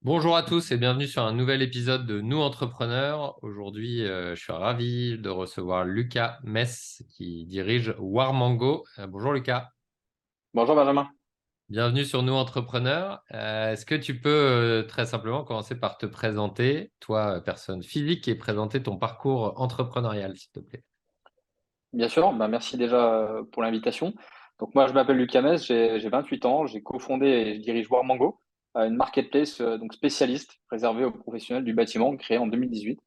Bonjour à tous et bienvenue sur un nouvel épisode de Nous Entrepreneurs. Aujourd'hui, je suis ravi de recevoir Lucas Mess qui dirige Warmango. Bonjour Lucas, Bonjour Benjamin. bienvenue sur Nous Entrepreneurs. Est-ce que tu peux très simplement commencer par te présenter, toi, personne physique, et présenter ton parcours entrepreneurial, s'il te plaît? Bien sûr, merci déjà pour l'invitation. Donc moi je m'appelle Lucas Metz, j'ai 28 ans, j'ai cofondé et je dirige Warmango, une marketplace donc spécialiste réservée aux professionnels du bâtiment créée en 2018.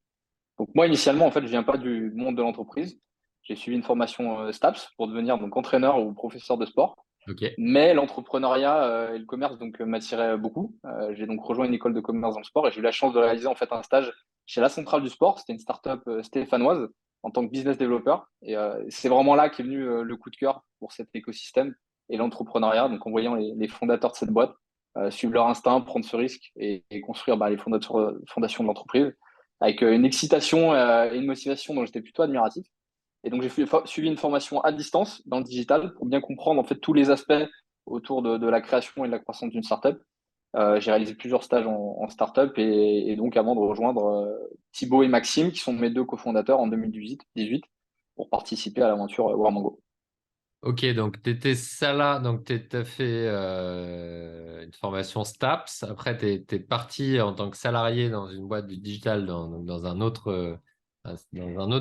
Donc moi initialement en fait je viens pas du monde de l'entreprise. J'ai suivi une formation STAPS pour devenir donc entraîneur ou professeur de sport. Ok, Mais l'entrepreneuriat et le commerce m'attiraient beaucoup. J'ai donc rejoint une école de commerce dans le sport et j'ai eu la chance de réaliser en fait un stage chez la Centrale du Sport. C'était une startup stéphanoise en tant que business developer. Et c'est vraiment là qu'est venu le coup de cœur pour cet écosystème et l'entrepreneuriat. Donc en voyant les fondateurs de cette boîte suivre leur instinct, prendre ce risque et construire les fondations de l'entreprise avec une excitation et une motivation dont j'étais plutôt admiratif. Et donc, suivi une formation à distance dans le digital pour bien comprendre en fait tous les aspects autour de la création et de la croissance d'une startup. J'ai réalisé plusieurs stages en startup et donc avant de rejoindre Thibaut et Maxime, qui sont mes deux cofondateurs en 2018 pour participer à l'aventure Warmango. ok, donc tu étais ça donc tu as fait une formation STAPS. Après, tu es parti en tant que salarié dans une boîte du digital dans dans un autre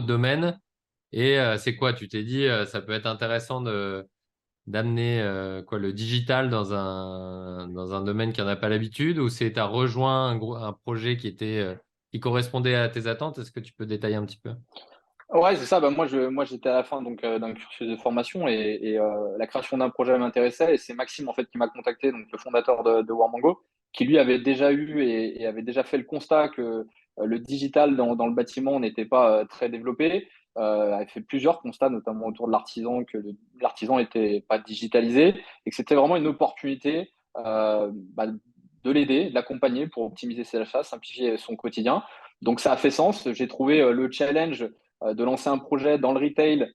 domaine. Et c'est quoi? Tu t'es dit, ça peut être intéressant d'amener le digital dans un domaine qui n'en a pas l'habitude, ou c'est tu as rejoint un projet qui correspondait à tes attentes? Est-ce que tu peux détailler un petit peu? Ouais, c'est ça. Moi, j'étais à la fin d'un cursus de formation et la création d'un projet m'intéressait. Et c'est Maxime en fait qui m'a contacté, donc le fondateur de Warmango, qui lui avait déjà eu et avait déjà fait le constat que le digital dans le bâtiment n'était pas très développé. Avait fait plusieurs constats, notamment autour de l'artisan, que l'artisan n'était pas digitalisé et que c'était vraiment une opportunité de l'aider, de l'accompagner pour optimiser ses achats, simplifier son quotidien. Donc ça a fait sens. J'ai trouvé le challenge de lancer un projet dans le retail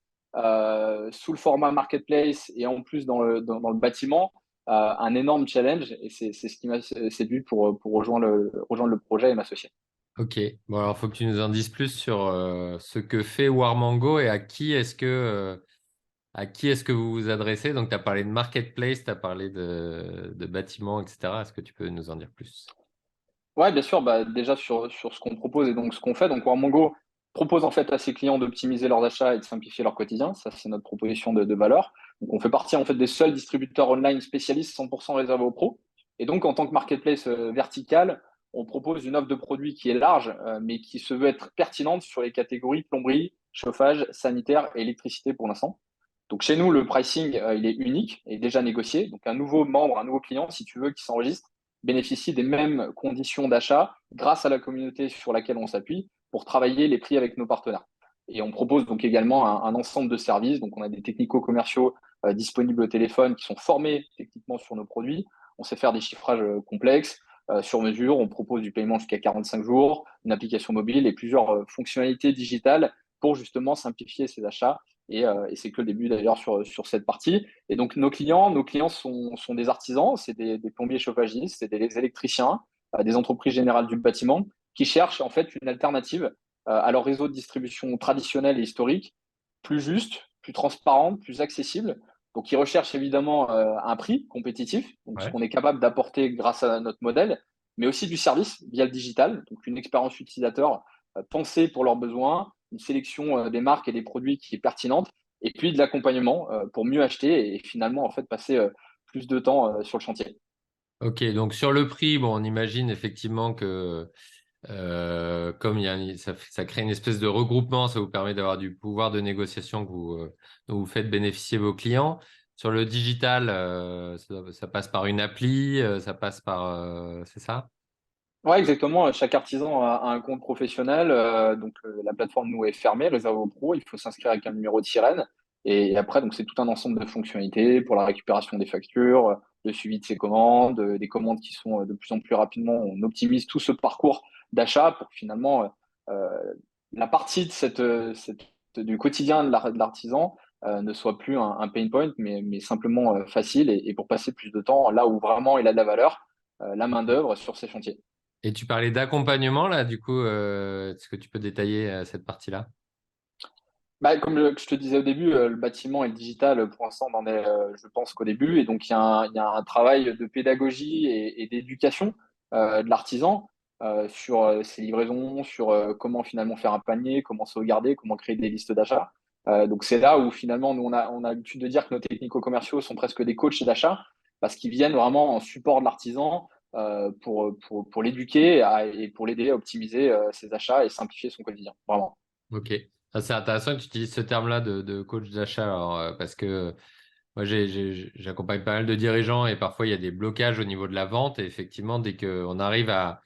sous le format marketplace et en plus dans le bâtiment, un énorme challenge. Et c'est ce qui m'a séduit pour rejoindre le projet et m'associer. Ok, bon alors faut que tu nous en dises plus sur ce que fait Warmango et à qui est-ce que vous vous adressez. Donc tu as parlé de marketplace, tu as parlé de bâtiments, etc. Est-ce que tu peux nous en dire plus? Ouais, bien sûr, déjà sur ce qu'on propose et donc ce qu'on fait. Donc, Warmongo propose en fait à ses clients d'optimiser leurs achats et de simplifier leur quotidien. Ça, c'est notre proposition de valeur. Donc, on fait partie en fait des seuls distributeurs online spécialistes 100% réservés aux pros. Et donc, en tant que marketplace vertical, on propose une offre de produits qui est large, mais qui se veut être pertinente sur les catégories plomberie, chauffage, sanitaire et électricité pour l'instant. Donc, chez nous, le pricing, il est unique et déjà négocié. Donc, un nouveau membre, un nouveau client, si tu veux, qui s'enregistre, bénéficie des mêmes conditions d'achat grâce à la communauté sur laquelle on s'appuie pour travailler les prix avec nos partenaires. Et on propose donc également un ensemble de services. Donc, on a des technico-commerciaux disponibles au téléphone qui sont formés techniquement sur nos produits. On sait faire des chiffrages complexes sur mesure. On propose du paiement jusqu'à 45 jours, une application mobile et plusieurs fonctionnalités digitales pour justement simplifier ces achats. Et c'est que le début d'ailleurs sur cette partie. Et donc nos clients sont des artisans, c'est des plombiers chauffagistes, c'est des électriciens, des entreprises générales du bâtiment qui cherchent en fait une alternative à leur réseau de distribution traditionnel et historique, plus juste, plus transparente, plus accessible. Donc ils recherchent évidemment un prix compétitif, donc ce Ouais. qu'on est capable d'apporter grâce à notre modèle, mais aussi du service via le digital, donc une expérience utilisateur pensée pour leurs besoins, une sélection des marques et des produits qui est pertinente et puis de l'accompagnement pour mieux acheter et finalement en fait passer plus de temps sur le chantier. Ok, donc sur le prix, bon, on imagine effectivement que comme ça crée une espèce de regroupement, ça vous permet d'avoir du pouvoir de négociation dont vous faites bénéficier vos clients. Sur le digital, ça passe par une appli, ça passe par, c'est ça? Ouais, exactement. Chaque artisan a un compte professionnel. La plateforme nous est fermée, réservée aux pros. Il faut s'inscrire avec un numéro de sirène. Et après, donc c'est tout un ensemble de fonctionnalités pour la récupération des factures, le suivi de ses commandes, des commandes qui sont de plus en plus rapidement. On optimise tout ce parcours d'achat pour que finalement la partie du quotidien de l'artisan ne soit plus un pain point, mais simplement facile et pour passer plus de temps là où vraiment il a de la valeur, la main-d'œuvre sur ses chantiers. Et tu parlais d'accompagnement, là, du coup, est-ce que tu peux détailler cette partie-là? Bah, comme je te disais au début, le bâtiment et le digital, pour l'instant, on en est, je pense qu'au début. Et donc, il y a un travail de pédagogie et d'éducation de l'artisan sur ses livraisons, sur comment finalement faire un panier, comment sauvegarder, comment créer des listes d'achat. Donc, c'est là où finalement, nous, on a l'habitude de dire que nos technico-commerciaux sont presque des coachs d'achat parce qu'ils viennent vraiment en support de l'artisan pour l'éduquer et pour l'aider à optimiser ses achats et simplifier son quotidien. Vraiment. Ok. Ah, c'est intéressant que tu utilises ce terme-là de coach d'achat, alors, parce que moi, j'accompagne pas mal de dirigeants et parfois il y a des blocages au niveau de la vente. Et effectivement, dès qu'on arrive à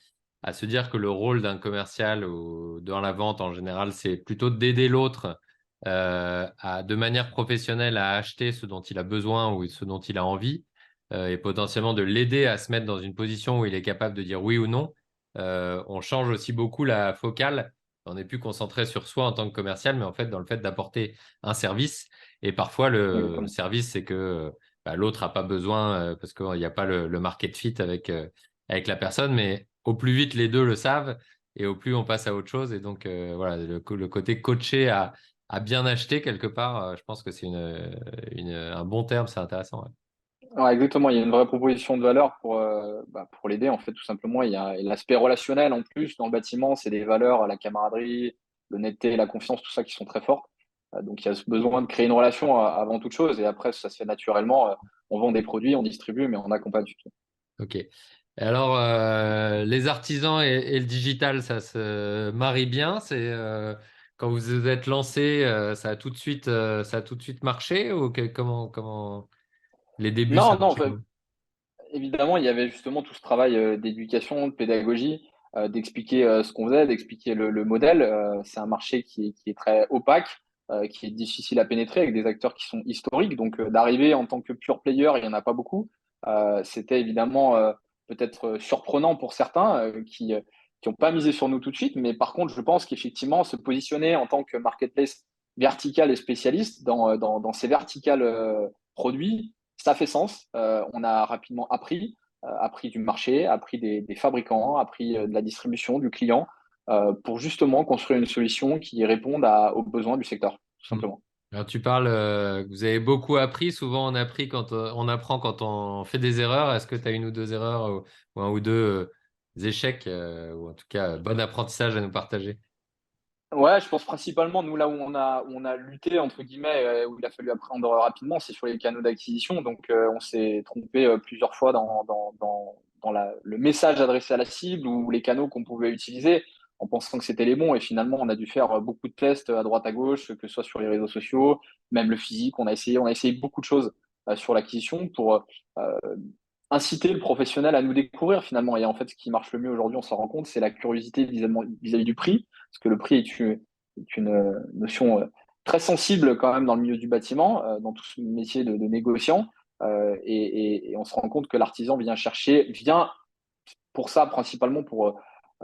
se dire que le rôle d'un commercial ou dans la vente en général, c'est plutôt d'aider l'autre de manière professionnelle à acheter ce dont il a besoin ou ce dont il a envie, et potentiellement de l'aider à se mettre dans une position où il est capable de dire oui ou non, on change aussi beaucoup la focale. On n'est plus concentré sur soi en tant que commercial, mais en fait dans le fait d'apporter un service. Et parfois, le Exactement. service, c'est que l'autre n'a pas besoin parce qu'il n'y a pas le market fit avec la personne, mais au plus vite les deux le savent et au plus on passe à autre chose. Et donc, voilà, le côté coaché à bien acheter quelque part, je pense que c'est un bon terme, c'est intéressant. Ouais. Ouais, exactement, il y a une vraie proposition de valeur pour l'aider, en fait, tout simplement. Il y a l'aspect relationnel en plus dans le bâtiment, c'est des valeurs, la camaraderie, l'honnêteté, la confiance, tout ça qui sont très fortes. Donc, il y a ce besoin de créer une relation avant toute chose, et après, ça se fait naturellement. On vend des produits, on distribue, mais on accompagne surtout. Ok. Et alors, les artisans et le digital, ça se marie bien. Quand vous vous êtes lancé, ça a tout de suite marché ou comment les débuts, ça a Non, non, marché comment? évidemment, il y avait justement tout ce travail d'éducation, de pédagogie, d'expliquer ce qu'on faisait, d'expliquer le modèle. C'est un marché qui est très opaque, qui est difficile à pénétrer avec des acteurs qui sont historiques. Donc, d'arriver en tant que pure player, il n'y en a pas beaucoup. C'était évidemment peut-être surprenant pour certains qui n'ont pas misé sur nous tout de suite. Mais par contre, je pense qu'effectivement, se positionner en tant que marketplace vertical et spécialiste dans ces verticales produits, ça fait sens. On a rapidement appris du marché, appris des fabricants, appris de la distribution, du client, pour justement construire une solution qui réponde aux besoins du secteur, tout Hmm. simplement. Alors, tu parles que vous avez beaucoup appris. Souvent, on apprend quand on fait des erreurs. Est-ce que tu as une ou deux erreurs ou un ou deux échecs ou en tout cas, bon apprentissage à nous partager? Ouais, je pense principalement, nous, là où on a lutté, entre guillemets, où il a fallu apprendre rapidement, c'est sur les canaux d'acquisition. Donc, on s'est trompé plusieurs fois dans le message adressé à la cible ou les canaux qu'on pouvait utiliser en pensant que c'était les bons. Et finalement, on a dû faire beaucoup de tests à droite, à gauche, que ce soit sur les réseaux sociaux, même le physique. On a essayé beaucoup de choses sur l'acquisition pour inciter le professionnel à nous découvrir finalement. Et en fait, ce qui marche le mieux aujourd'hui, on s'en rend compte, c'est la curiosité vis-à-vis du prix, parce que le prix est une notion très sensible quand même dans le milieu du bâtiment, dans tout ce métier de négociant. Et on se rend compte que l'artisan vient pour ça principalement pour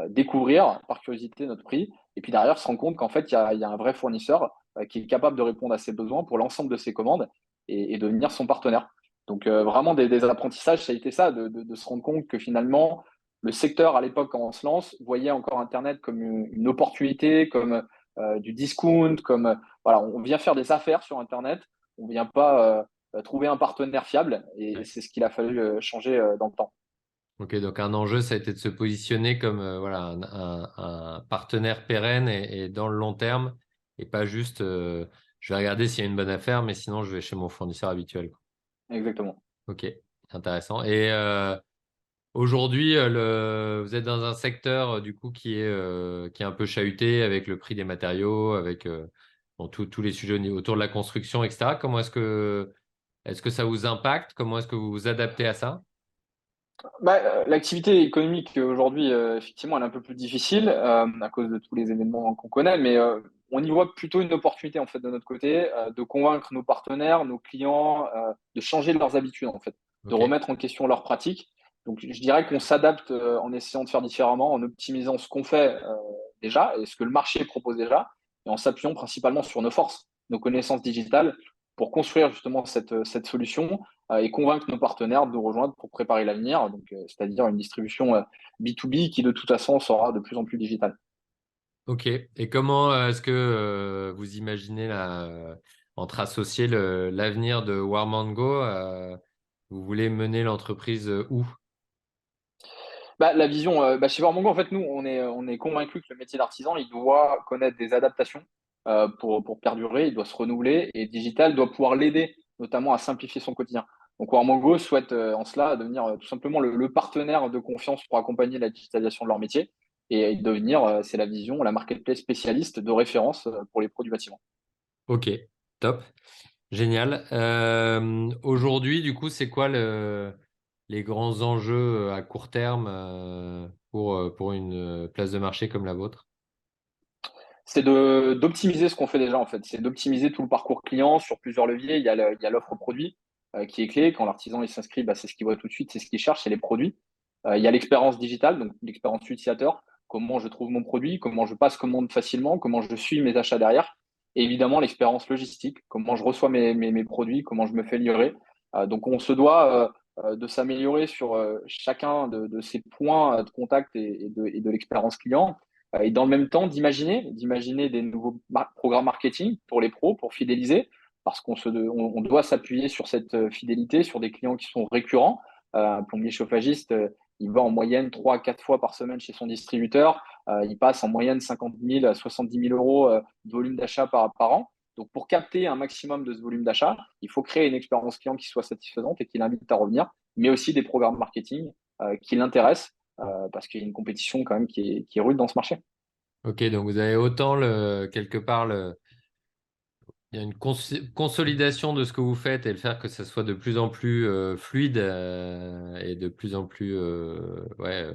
découvrir par curiosité notre prix. Et puis derrière, se rend compte qu'en fait, il y a un vrai fournisseur qui est capable de répondre à ses besoins pour l'ensemble de ses commandes et devenir son partenaire. Donc vraiment des apprentissages, ça a été ça, de se rendre compte que finalement, le secteur à l'époque, quand on se lance, voyait encore Internet comme une opportunité, comme du discount, comme voilà, on vient faire des affaires sur Internet, on vient pas trouver un partenaire fiable et Ouais. c'est ce qu'il a fallu changer dans le temps. Ok, donc un enjeu, ça a été de se positionner comme voilà, un partenaire pérenne et dans le long terme, et pas juste je vais regarder s'il y a une bonne affaire, mais sinon je vais chez mon fournisseur habituel. Quoi. Exactement. Ok, intéressant. Et aujourd'hui, vous êtes dans un secteur du coup qui est un peu chahuté avec le prix des matériaux, avec bon, tous les sujets autour de la construction, etc. Comment est-ce que ça vous impacte? Comment est-ce que vous vous adaptez à ça? Bah, l'activité économique aujourd'hui, effectivement, elle est un peu plus difficile à cause de tous les événements qu'on connaît, mais on y voit plutôt une opportunité en fait de notre côté de convaincre nos partenaires, nos clients, de changer leurs habitudes en fait, de Ok. remettre en question leurs pratiques. Donc, je dirais qu'on s'adapte en essayant de faire différemment, en optimisant ce qu'on fait déjà et ce que le marché propose déjà, et en s'appuyant principalement sur nos forces, nos connaissances digitales pour construire justement cette solution et convaincre nos partenaires de nous rejoindre pour préparer l'avenir, donc c'est-à-dire une distribution B2B qui de toute façon sera de plus en plus digitale. Ok. Et comment est-ce que vous imaginez entre associer l'avenir de Warmango, vous voulez mener l'entreprise où? Bah, la vision, chez Warmongo, en fait, nous, on est convaincus que le métier d'artisan, il doit connaître des adaptations pour perdurer, il doit se renouveler et digital doit pouvoir l'aider, notamment à simplifier son quotidien. Donc, Warmongo souhaite en cela devenir tout simplement le partenaire de confiance pour accompagner la digitalisation de leur métier et devenir, c'est la vision, la marketplace spécialiste de référence pour les produits bâtiments. Ok, top. Génial. Aujourd'hui, du coup, c'est quoi les grands enjeux à court terme pour une place de marché comme la vôtre? C'est d'optimiser ce qu'on fait déjà en fait. C'est d'optimiser tout le parcours client sur plusieurs leviers. Il y a l'offre produit qui est clé. Quand l'artisan il s'inscrit, c'est ce qu'il voit tout de suite, c'est ce qu'il cherche, c'est les produits. Il y a l'expérience digitale, donc l'expérience utilisateur. Comment je trouve mon produit, comment je passe commande facilement, comment je suis mes achats derrière. Et évidemment l'expérience logistique, comment je reçois mes produits, comment je me fais livrer. Donc on se doit de s'améliorer sur chacun de ces points de contact et de l'expérience client et dans le même temps, d'imaginer des nouveaux programmes marketing pour les pros, pour fidéliser, parce on doit s'appuyer sur cette fidélité, sur des clients qui sont récurrents. Un plombier chauffagiste, il va en moyenne 3 à 4 fois par semaine chez son distributeur. Il passe en moyenne 50 000 à 70 000 euros de volume d'achat par an. Donc, pour capter un maximum de ce volume d'achat, il faut créer une expérience client qui soit satisfaisante et qui l'invite à revenir, mais aussi des programmes marketing qui l'intéressent parce qu'il y a une compétition quand même qui est rude dans ce marché. Ok, donc vous avez autant quelque part il y a une consolidation de ce que vous faites et le faire que ça soit de plus en plus fluide et de plus en plus ouais,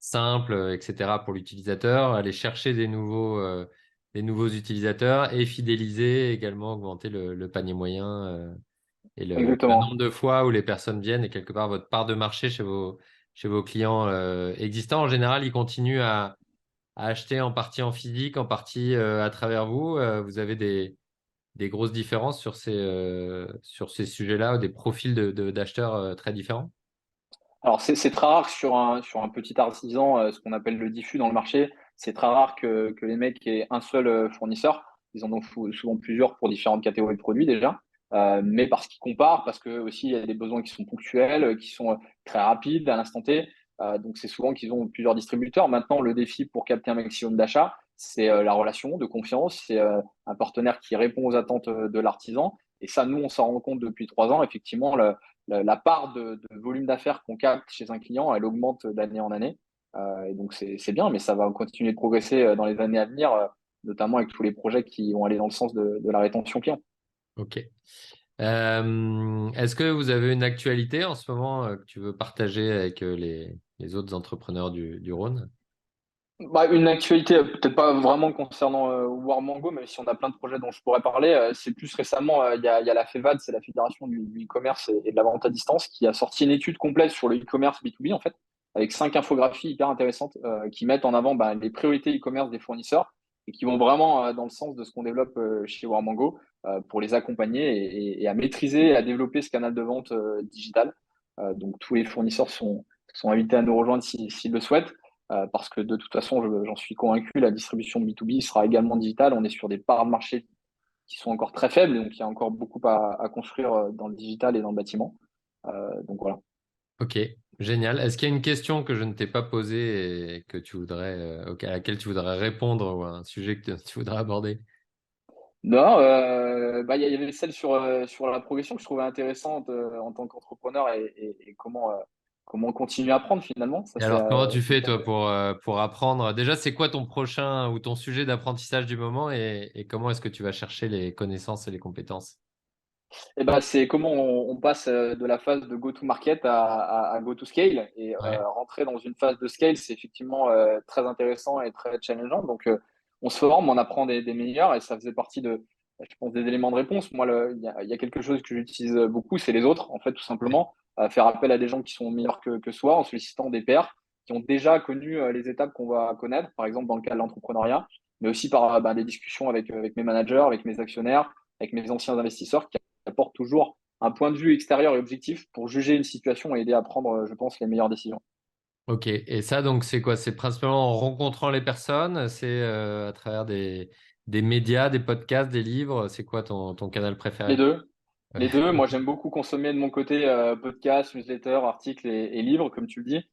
simple, etc. pour l'utilisateur, aller chercher des nouveaux utilisateurs et fidéliser également, augmenter le panier moyen et le Exactement. nombre de fois où les personnes viennent et quelque part votre part de marché chez vos clients existants. En général, ils continuent à acheter en partie en physique, en partie à travers vous. Vous avez des grosses différences sur ces sujets-là, ou des profils d'acheteurs très différents? Alors, c'est très rare que sur un petit artisan, ce qu'on appelle le diffus dans le marché, c'est très rare que les mecs aient un seul fournisseur. Ils en ont souvent plusieurs pour différentes catégories de produits déjà. Mais parce qu'ils comparent, parce que aussi il y a des besoins qui sont ponctuels, qui sont très rapides à l'instant T. Donc, c'est souvent qu'ils ont plusieurs distributeurs. Maintenant, le défi pour capter un maximum d'achats, c'est la relation de confiance. C'est un partenaire qui répond aux attentes de l'artisan. Et ça, nous, on s'en rend compte depuis 3 ans. Effectivement, la part de volume d'affaires qu'on capte chez un client, elle augmente d'année en année. Et donc, c'est bien, mais ça va continuer de progresser dans les années à venir, notamment avec tous les projets qui vont aller dans le sens de la rétention client. Ok. Est-ce que vous avez une actualité en ce moment que tu veux partager avec les autres entrepreneurs du Rhône? Une actualité, peut-être pas vraiment concernant Warmango, même si on a plein de projets dont je pourrais parler. C'est plus récemment, il y a la FEVAD, c'est la Fédération du e-commerce et de la vente à distance, qui a sorti une étude complète sur le e-commerce B2B, en fait, avec 5 infographies hyper intéressantes qui mettent en avant les priorités e-commerce des fournisseurs et qui vont vraiment dans le sens de ce qu'on développe chez Warmango pour les accompagner et à maîtriser et à développer ce canal de vente digital. Donc, tous les fournisseurs sont invités à nous rejoindre s'ils le souhaitent parce que de toute façon, j'en suis convaincu, la distribution B2B sera également digitale. On est sur des parts de marché qui sont encore très faibles, donc il y a encore beaucoup à construire dans le digital et dans le bâtiment. Donc voilà. Ok, génial. Est-ce qu'il y a une question que je ne t'ai pas posée et que tu voudrais, à laquelle tu voudrais répondre ou un sujet que tu voudrais aborder? Non, il y avait celle sur la progression que je trouvais intéressante en tant qu'entrepreneur et comment continuer à apprendre finalement. Ça, Et alors, comment tu c'est fais, hyper toi, intéressant. pour apprendre? Déjà, c'est quoi ton prochain ou ton sujet d'apprentissage du moment et comment est-ce que tu vas chercher les connaissances et les compétences? C'est comment on passe de la phase de go-to-market à go-to-scale. Et Ouais. rentrer dans une phase de scale, c'est effectivement très intéressant et très challengeant. Donc, on se forme, on apprend des meilleurs et ça faisait partie je pense, des éléments de réponse. Moi, il y a quelque chose que j'utilise beaucoup, c'est les autres, en fait, tout Ouais. simplement. Faire appel à des gens qui sont meilleurs que soi en sollicitant des pairs qui ont déjà connu les étapes qu'on va connaître, par exemple dans le cas de l'entrepreneuriat, mais aussi par des discussions avec mes managers, avec mes actionnaires, avec mes anciens investisseurs apporte toujours un point de vue extérieur et objectif pour juger une situation et aider à prendre, je pense, les meilleures décisions. Ok, et ça, donc, c'est quoi? C'est principalement en rencontrant les personnes, c'est à travers des médias, des podcasts, des livres, c'est quoi ton canal Les préféré? deux. Ouais. Les deux. Moi, j'aime beaucoup consommer de mon côté podcasts, newsletters, articles et livres, comme tu le dis.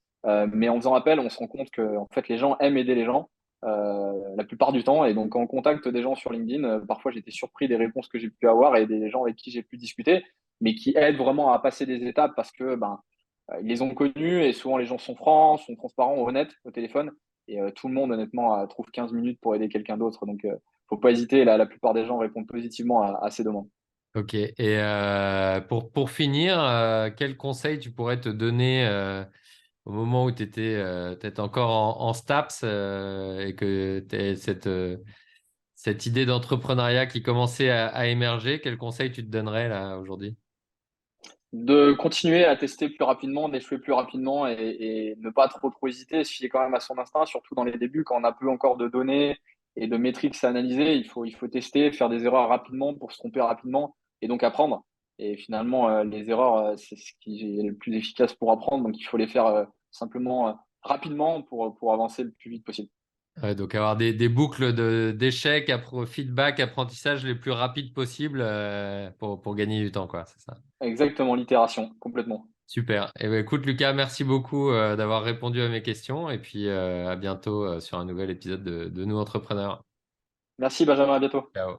Mais en faisant appel, on se rend compte que en fait, les gens aiment aider les gens la plupart du temps. Et donc, en contact des gens sur LinkedIn, parfois, j'ai été surpris des réponses que j'ai pu avoir et des gens avec qui j'ai pu discuter, mais qui aident vraiment à passer des étapes parce que ils les ont connus et souvent les gens sont francs, sont transparents, honnêtes au téléphone. Et tout le monde, honnêtement, trouve 15 minutes pour aider quelqu'un d'autre. Donc, faut pas hésiter. La plupart des gens répondent positivement à ces demandes. Ok, et pour finir, quel conseil tu pourrais te donner au moment où tu étais peut-être encore en STAPS et que tu cette idée d'entrepreneuriat qui commençait à émerger, quel conseil tu te donnerais là aujourd'hui? De continuer à tester plus rapidement, d'échouer plus rapidement et ne pas trop hésiter, se fier quand même à son instinct, surtout dans les débuts quand on n'a plus encore de données et de métriques à analyser. Il faut tester, faire des erreurs rapidement pour se tromper rapidement et donc apprendre. Et finalement, les erreurs, c'est ce qui est le plus efficace pour apprendre. Donc, il faut les faire simplement rapidement pour avancer le plus vite possible. Ouais, donc avoir des boucles d'échecs, feedback, apprentissage les plus rapides possibles pour gagner du temps, quoi, c'est ça. Exactement, l'itération, complètement. Super. Et ben, écoute, Lucas, merci beaucoup d'avoir répondu à mes questions et puis à bientôt sur un nouvel épisode de Nous Entrepreneurs. Merci, Benjamin, à bientôt. Ciao.